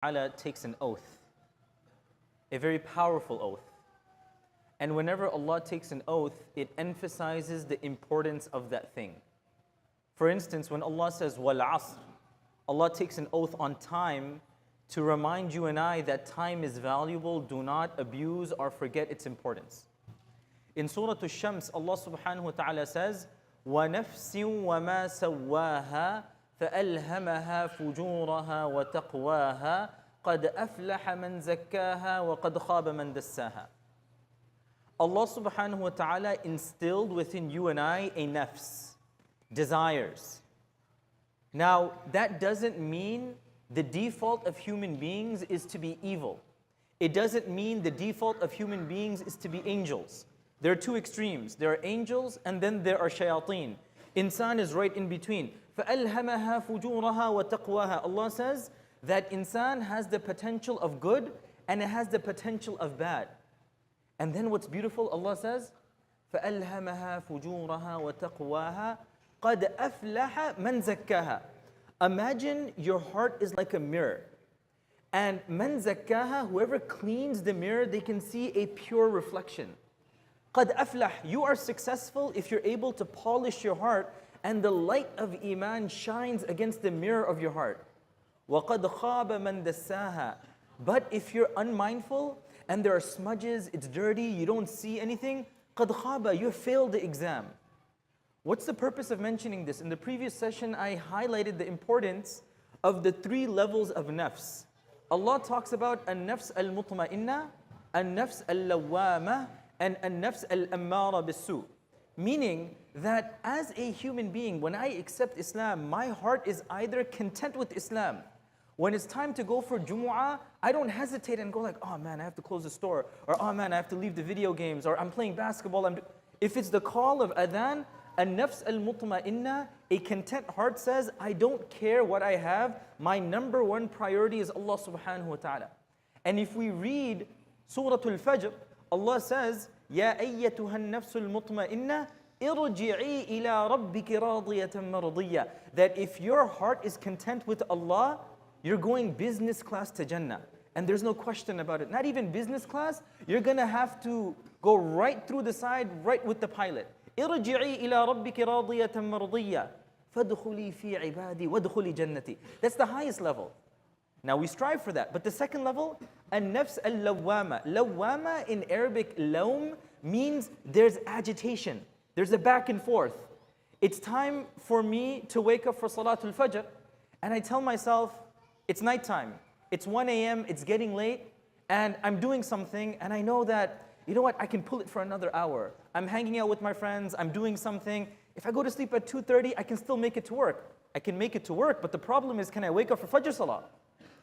Allah takes an oath, a very powerful oath. And whenever Allah takes an oath, it emphasizes the importance of that thing. For instance, when Allah says, wal asr, Allah takes an oath on time to remind you and I that time is valuable, do not abuse or forget its importance. In Surah Al-Shams, Allah subhanahu wa ta'ala says, وَنَفْسٍ وَمَا سَوَّاهَا فَأَلْهَمَهَا فُجُورَهَا وَتَقْوَاهَا قَدْ أَفْلَحَ مَنْ زَكَّاهَا وَقَدْ خَابَ مَنْ دَسَّاهَا. Allah subhanahu wa ta'ala instilled within you and I a nafs, desires. Now, that doesn't mean the default of human beings is to be evil. It doesn't mean the default of human beings is to be angels. There are two extremes. There are angels and then there are shayateen. Insan is right in between. فَأَلْهَمَهَا فُجُورَهَا وَتَقْوَاهَا. Allah says that insan has the potential of good and it has the potential of bad. And then what's beautiful, Allah says, فَأَلْهَمَهَا فُجُورَهَا وَتَقْوَاهَا قَدْ أَفْلَحَ مَنْ زَكَّاهَا. Imagine your heart is like a mirror. And مَنْ زَكَّاهَا, whoever cleans the mirror, they can see a pure reflection. قَدْ أَفْلَحَ, you are successful if you're able to polish your heart and the light of Iman shines against the mirror of your heart. وَقَدْ خَابَ مَنْ دَسَّاهَا. But if you're unmindful and there are smudges, it's dirty, you don't see anything, قَدْ خَابَ, you failed the exam. What's the purpose of mentioning this? In the previous session, I highlighted the importance of the three levels of nafs. Allah talks about an-nafs al-mutma'inna, an-nafs al-lawwama, and an-nafs al-ammara bis-su. Meaning that as a human being, when I accept Islam, my heart is either content with Islam. When it's time to go for Jumu'ah, I don't hesitate and go like, oh man, I have to close the store, or oh man, I have to leave the video games, or I'm playing basketball. If it's the call of adhan, an-nafs al-mutma'inna, a content heart says, I don't care what I have, my number one priority is Allah subhanahu wa ta'ala. And if we read Surah Al-Fajr, Allah says, Ya ayyatuha an-nafs al-mutma'inna, irji'i ila rabbiki radiyatan mardiyya. That if your heart is content with Allah, you're going business class to Jannah. And there's no question about it. Not even business class, you're gonna have to go right through the side, right with the pilot. ارجعي إلى ربك راضية مرضية فادخلي في عبادي وادخلي جنتي. That's the highest level. Now we strive for that. But the second level, النفس اللوامة. Lawama in Arabic, lawm, means there's agitation. There's a back and forth. It's time for me to wake up for Salatul Fajr, and I tell myself, it's nighttime. It's 1 a.m., it's getting late, and I'm doing something, and I know that, you know what, I can pull it for another hour. I'm hanging out with my friends, I'm doing something. If I go to sleep at 2:30, I can still make it to work. I can make it to work, but the problem is, can I wake up for Fajr Salah?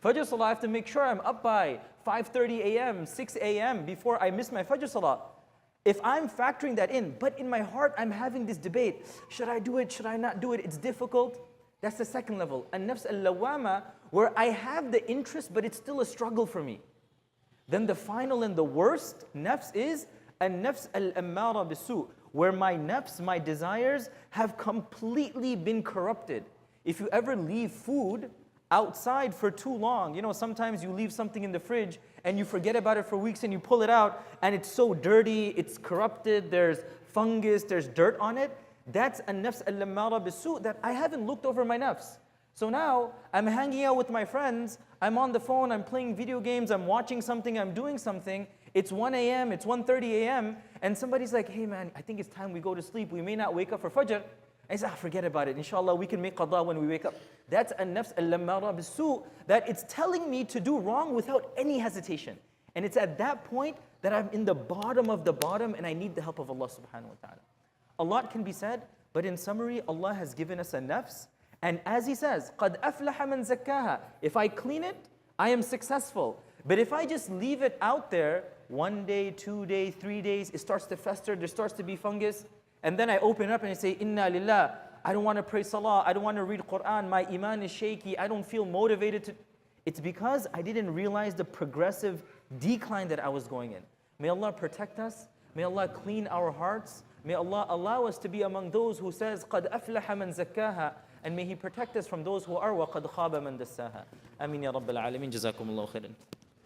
Fajr Salah, I have to make sure I'm up by 5:30 a.m., 6 a.m. before I miss my Fajr Salah. If I'm factoring that in, but in my heart, I'm having this debate. Should I do it? Should I not do it? It's difficult. That's the second level. An-nafs al-lawama, where I have the interest, but it's still a struggle for me. Then the final and the worst nafs is an-nafs al-ammara bis-su, where my nafs, my desires, have completely been corrupted. If you ever leave food outside for too long, you know, sometimes you leave something in the fridge and you forget about it for weeks and you pull it out and it's so dirty, it's corrupted, there's fungus, there's dirt on it. That's an-nafs al-ammara bis-su, that I haven't looked over my nafs. So now, I'm hanging out with my friends, I'm on the phone, I'm playing video games, I'm watching something, I'm doing something. It's 1 a.m., it's 1:30 a.m., and somebody's like, hey man, I think it's time we go to sleep. We may not wake up for Fajr. I say, forget about it. Inshallah, we can make qada when we wake up. That's an-nafs al-ammara bis-su, that it's telling me to do wrong without any hesitation. And it's at that point that I'm in the bottom of the bottom and I need the help of Allah subhanahu wa ta'ala. A lot can be said, but in summary, Allah has given us a nafs. And as He says, قَدْ أَفْلَحَ مَنْ زَكَّاهَا. If I clean it, I am successful. But if I just leave it out there, 1 day, 2 days, 3 days, it starts to fester, there starts to be fungus. And then I open up and I say, Inna lillah, I don't want to pray salah, I don't want to read Quran, my iman is shaky, I don't feel motivated to. It's because I didn't realize the progressive decline that I was going in. May Allah protect us. May Allah clean our hearts. May Allah allow us to be among those who says, قَدْ أَفْلَحَ مَنْ زَكَّاهَا. And may He protect us from those who are وَقَدْ خَابَ مَنْ دَسَّاهَا. Ameen ya Rabbil Alameen. Jazakumullahu khairan.